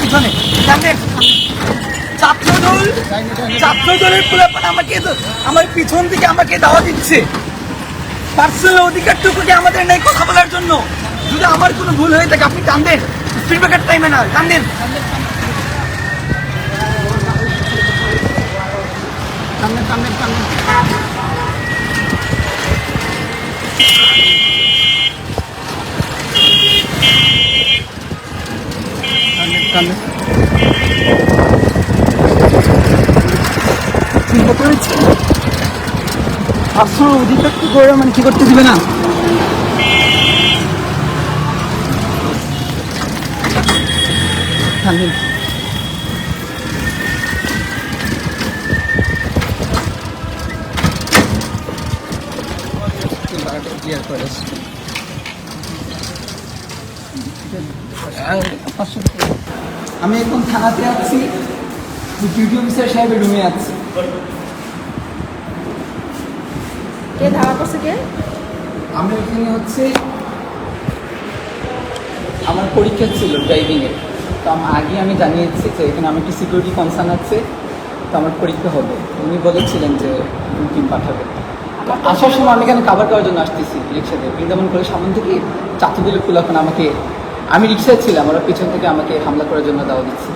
পিছনে জানেন ছাত্রদলের পোলাপান আমাকে আমার পিছন থেকে আমাকে দাওয়া দিচ্ছে পার্সোনাল অধিকারটুকুকে আমাদের নেই কথা বলার জন্য। যদি আমার কোনো ভুল হয়ে থাকে আপনি টান দেন, স্পিড ব্রেকার টাইমে না টান দেন, পার্সোনাল অধিকারটুকু করে মানে কি করতে দিবে না। আমি এখন থানাতে আছি, ডিউটি অফিসার সাহেবের রুমে আছি। কে ধাওয়া করছে কে? আমরা এখানে হচ্ছে আমার পরীক্ষা ছিল ড্রাইভিংয়ের, তো আগে আমি জানিয়েছি যে এখানে আমার একটি সিকিউরিটি কনসার্ন আছে, তো আমার পরীক্ষা হবে। উনি বলেছিলেন যে টিম পাঠাবে। আসার সময় আমি এখানে কাভার করার জন্য আসতেছি রিক্সাতে, বৃন্দাবন করে সামনে থেকে চাকরি দিলে ফুলাফোন আমাকে, আমি রিক্সায় ছিলাম, ওরা পিছন থেকে আমাকে হামলা করার জন্য দাওয়া দিচ্ছে।